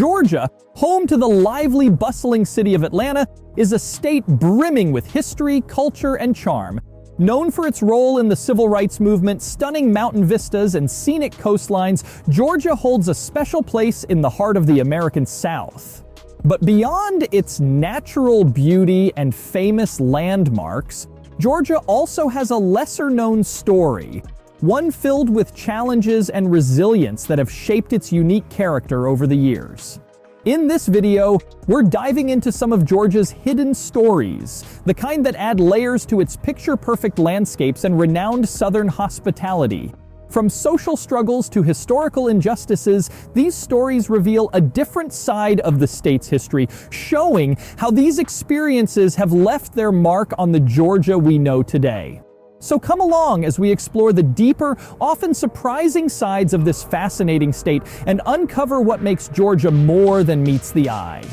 Georgia, home to the lively, bustling city of Atlanta, is a state brimming with history, culture, and charm. Known for its role in the civil rights movement, stunning mountain vistas, and scenic coastlines, Georgia holds a special place in the heart of the American South. But beyond its natural beauty and famous landmarks, Georgia also has a lesser-known story, one filled with challenges and resilience that have shaped its unique character over the years. In this video, we're diving into some of Georgia's hidden stories, the kind that add layers to its picture-perfect landscapes and renowned Southern hospitality. From social struggles to historical injustices, these stories reveal a different side of the state's history, showing how these experiences have left their mark on the Georgia we know today. So come along as we explore the deeper, often surprising sides of this fascinating state and uncover what makes Georgia more than meets the eye.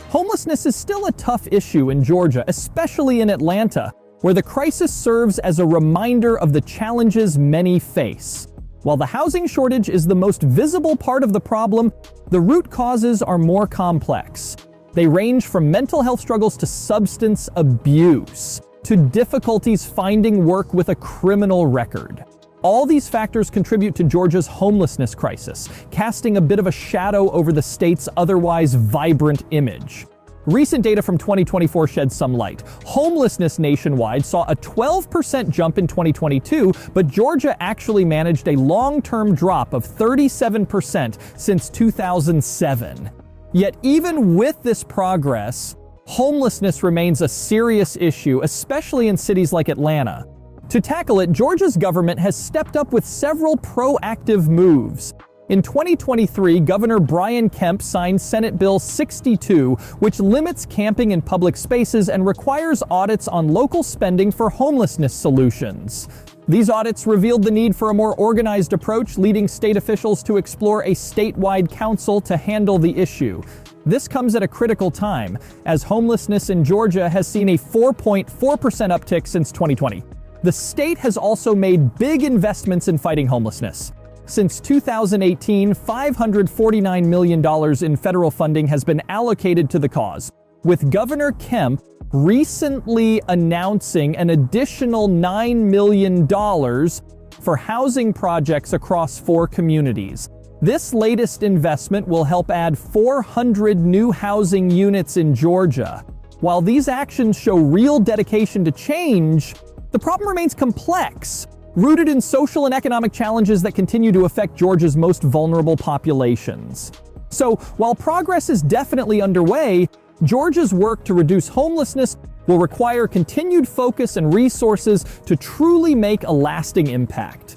Homelessness is still a tough issue in Georgia, especially in Atlanta, where the crisis serves as a reminder of the challenges many face. While the housing shortage is the most visible part of the problem, the root causes are more complex. They range from mental health struggles to substance abuse, to difficulties finding work with a criminal record. All these factors contribute to Georgia's homelessness crisis, casting a bit of a shadow over the state's otherwise vibrant image. Recent data from 2024 sheds some light. Homelessness nationwide saw a 12% jump in 2022, but Georgia actually managed a long-term drop of 37% since 2007. Yet even with this progress, homelessness remains a serious issue, especially in cities like Atlanta. To tackle it, Georgia's government has stepped up with several proactive moves. In 2023, Governor Brian Kemp signed Senate Bill 62, which limits camping in public spaces and requires audits on local spending for homelessness solutions. These audits revealed the need for a more organized approach, leading state officials to explore a statewide council to handle the issue. This comes at a critical time, as homelessness in Georgia has seen a 4.4% uptick since 2020. The state has also made big investments in fighting homelessness. Since 2018, $549 million in federal funding has been allocated to the cause, with Governor Kemp recently announcing an additional $9 million for housing projects across 4 communities. This latest investment will help add 400 new housing units in Georgia. While these actions show real dedication to change, the problem remains complex, rooted in social and economic challenges that continue to affect Georgia's most vulnerable populations. So, while progress is definitely underway, Georgia's work to reduce homelessness will require continued focus and resources to truly make a lasting impact.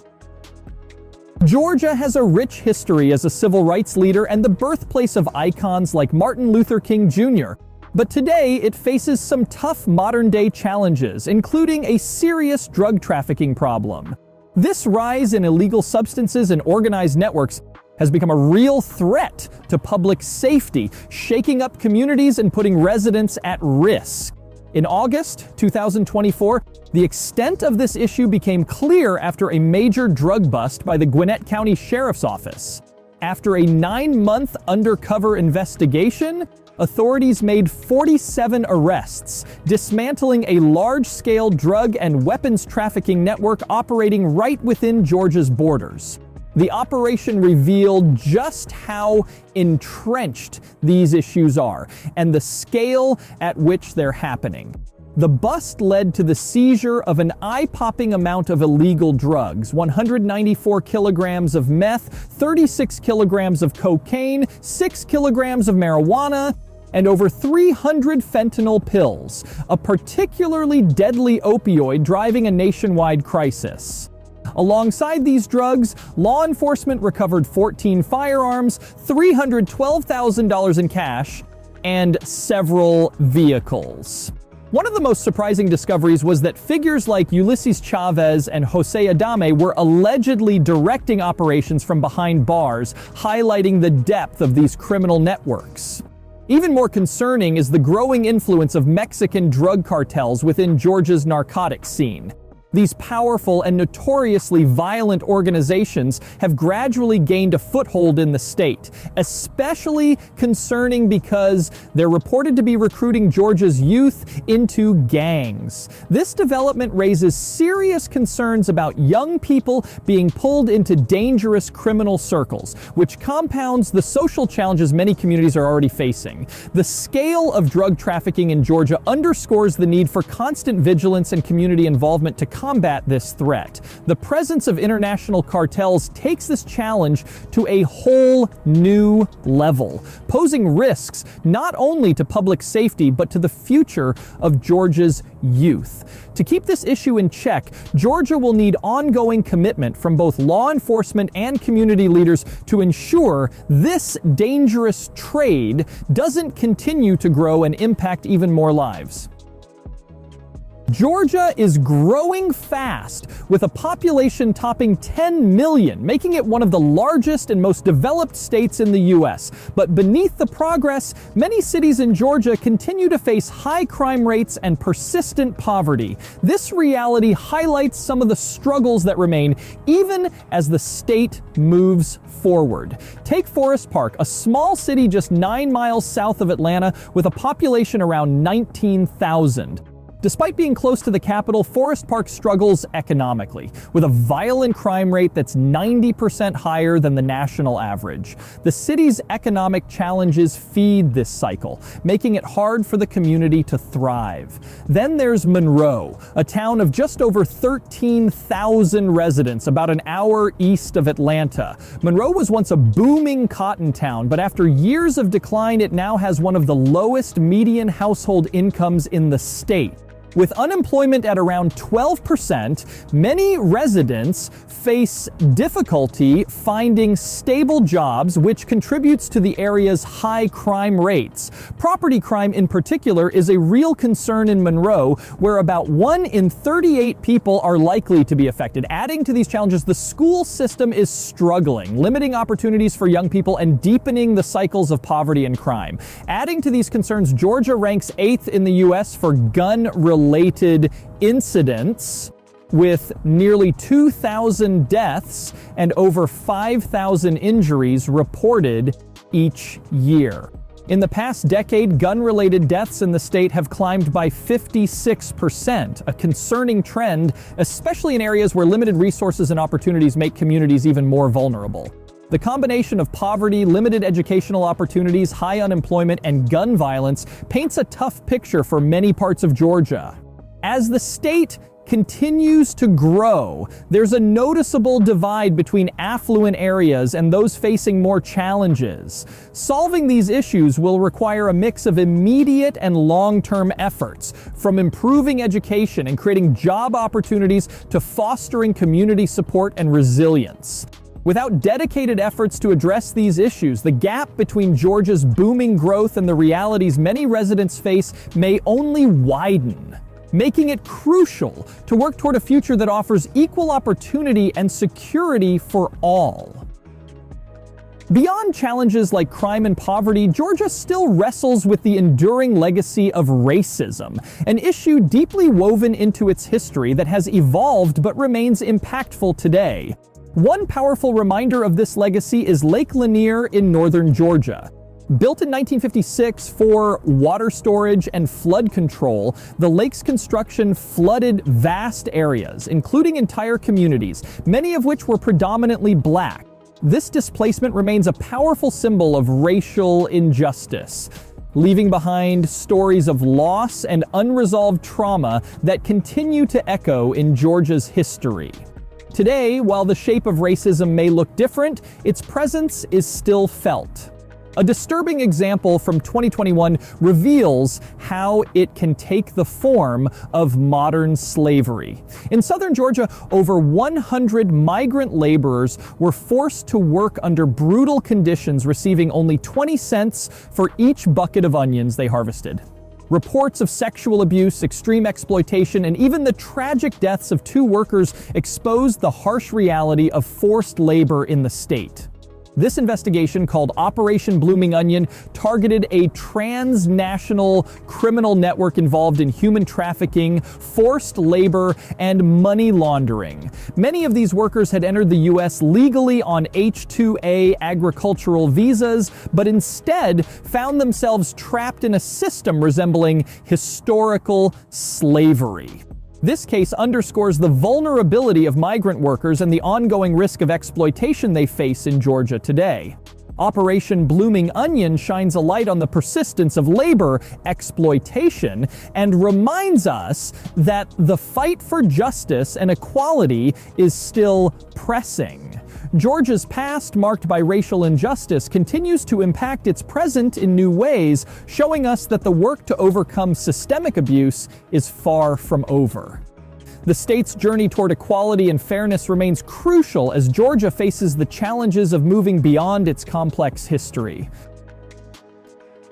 Georgia has a rich history as a civil rights leader and the birthplace of icons like Martin Luther King Jr., but today it faces some tough modern-day challenges, including a serious drug trafficking problem. This rise in illegal substances and organized networks has become a real threat to public safety, shaking up communities and putting residents at risk. In August 2024, the extent of this issue became clear after a major drug bust by the Gwinnett County Sheriff's Office. After a 9-month undercover investigation, authorities made 47 arrests, dismantling a large-scale drug and weapons trafficking network operating right within Georgia's borders. The operation revealed just how entrenched these issues are and the scale at which they're happening. The bust led to the seizure of an eye-popping amount of illegal drugs: 194 kilograms of meth, 36 kilograms of cocaine, 6 kilograms of marijuana, and over 300 fentanyl pills, a particularly deadly opioid driving a nationwide crisis. Alongside these drugs, law enforcement recovered 14 firearms, $312,000 in cash, and several vehicles. One of the most surprising discoveries was that figures like Ulysses Chavez and Jose Adame were allegedly directing operations from behind bars, highlighting the depth of these criminal networks. Even more concerning is the growing influence of Mexican drug cartels within Georgia's narcotics scene. These powerful and notoriously violent organizations have gradually gained a foothold in the state, especially concerning because they're reported to be recruiting Georgia's youth into gangs. This development raises serious concerns about young people being pulled into dangerous criminal circles, which compounds the social challenges many communities are already facing. The scale of drug trafficking in Georgia underscores the need for constant vigilance and community involvement to combat this threat. The presence of international cartels takes this challenge to a whole new level, posing risks not only to public safety but to the future of Georgia's youth. To keep this issue in check, Georgia will need ongoing commitment from both law enforcement and community leaders to ensure this dangerous trade doesn't continue to grow and impact even more lives. Georgia is growing fast, with a population topping 10 million, making it one of the largest and most developed states in the U.S. But beneath the progress, many cities in Georgia continue to face high crime rates and persistent poverty. This reality highlights some of the struggles that remain, even as the state moves forward. Take Forest Park, a small city just 9 miles south of Atlanta with a population around 19,000. Despite being close to the capital, Forest Park struggles economically, with a violent crime rate that's 90% higher than the national average. The city's economic challenges feed this cycle, making it hard for the community to thrive. Then there's Monroe, a town of just over 13,000 residents, about an hour east of Atlanta. Monroe was once a booming cotton town, but after years of decline, it now has one of the lowest median household incomes in the state. With unemployment at around 12%, many residents face difficulty finding stable jobs, which contributes to the area's high crime rates. Property crime in particular is a real concern in Monroe, where about 1 in 38 people are likely to be affected. Adding to these challenges, the school system is struggling, limiting opportunities for young people and deepening the cycles of poverty and crime. Adding to these concerns, Georgia ranks 8th in the U.S. for gun-related incidents, with nearly 2,000 deaths and over 5,000 injuries reported each year. In the past decade, gun-related deaths in the state have climbed by 56%, a concerning trend, especially in areas where limited resources and opportunities make communities even more vulnerable. The combination of poverty, limited educational opportunities, high unemployment, and gun violence paints a tough picture for many parts of Georgia. As the state continues to grow, there's a noticeable divide between affluent areas and those facing more challenges. Solving these issues will require a mix of immediate and long-term efforts, from improving education and creating job opportunities to fostering community support and resilience. Without dedicated efforts to address these issues, the gap between Georgia's booming growth and the realities many residents face may only widen, making it crucial to work toward a future that offers equal opportunity and security for all. Beyond challenges like crime and poverty, Georgia still wrestles with the enduring legacy of racism, an issue deeply woven into its history that has evolved but remains impactful today. One powerful reminder of this legacy is Lake Lanier in northern Georgia. Built in 1956 for water storage and flood control, the lake's construction flooded vast areas, including entire communities, many of which were predominantly black. This displacement remains a powerful symbol of racial injustice, leaving behind stories of loss and unresolved trauma that continue to echo in Georgia's history. Today, while the shape of racism may look different, its presence is still felt. A disturbing example from 2021 reveals how it can take the form of modern slavery. In southern Georgia, over 100 migrant laborers were forced to work under brutal conditions, receiving only 20 cents for each bucket of onions they harvested. Reports of sexual abuse, extreme exploitation, and even the tragic deaths of 2 workers exposed the harsh reality of forced labor in the state. This investigation, called Operation Blooming Onion, targeted a transnational criminal network involved in human trafficking, forced labor, and money laundering. Many of these workers had entered the U.S. legally on H-2A agricultural visas, but instead found themselves trapped in a system resembling historical slavery. This case underscores the vulnerability of migrant workers and the ongoing risk of exploitation they face in Georgia today. Operation Blooming Onion shines a light on the persistence of labor exploitation and reminds us that the fight for justice and equality is still pressing. Georgia's past, marked by racial injustice, continues to impact its present in new ways, showing us that the work to overcome systemic abuse is far from over. The state's journey toward equality and fairness remains crucial as Georgia faces the challenges of moving beyond its complex history.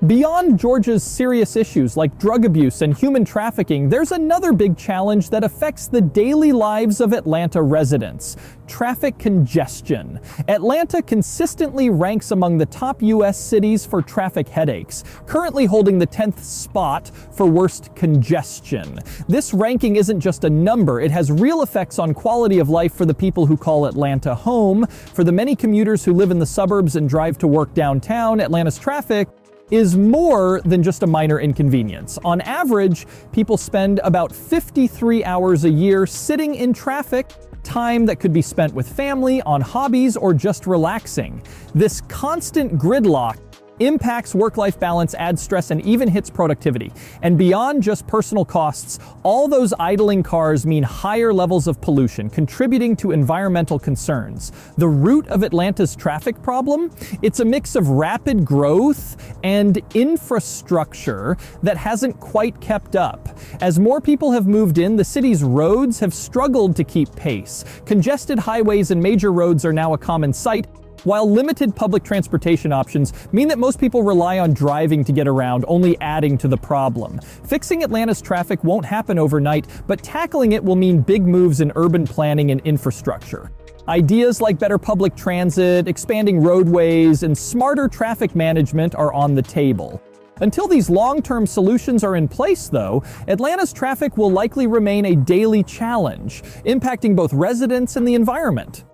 Beyond Georgia's serious issues like drug abuse and human trafficking, there's another big challenge that affects the daily lives of Atlanta residents: traffic congestion. Atlanta consistently ranks among the top U.S. cities for traffic headaches, currently holding the 10th spot for worst congestion. This ranking isn't just a number, it has real effects on quality of life for the people who call Atlanta home. For the many commuters who live in the suburbs and drive to work downtown, Atlanta's traffic is more than just a minor inconvenience. On average, people spend about 53 hours a year sitting in traffic, time that could be spent with family, on hobbies, or just relaxing. This constant gridlock impacts work-life balance, adds stress, and even hits productivity. And beyond just personal costs, all those idling cars mean higher levels of pollution, contributing to environmental concerns. The root of Atlanta's traffic problem? It's a mix of rapid growth and infrastructure that hasn't quite kept up. As more people have moved in, the city's roads have struggled to keep pace. Congested highways and major roads are now a common sight, while limited public transportation options mean that most people rely on driving to get around, only adding to the problem. Fixing Atlanta's traffic won't happen overnight, but tackling it will mean big moves in urban planning and infrastructure. Ideas like better public transit, expanding roadways, and smarter traffic management are on the table. Until these long-term solutions are in place, though, Atlanta's traffic will likely remain a daily challenge, impacting both residents and the environment.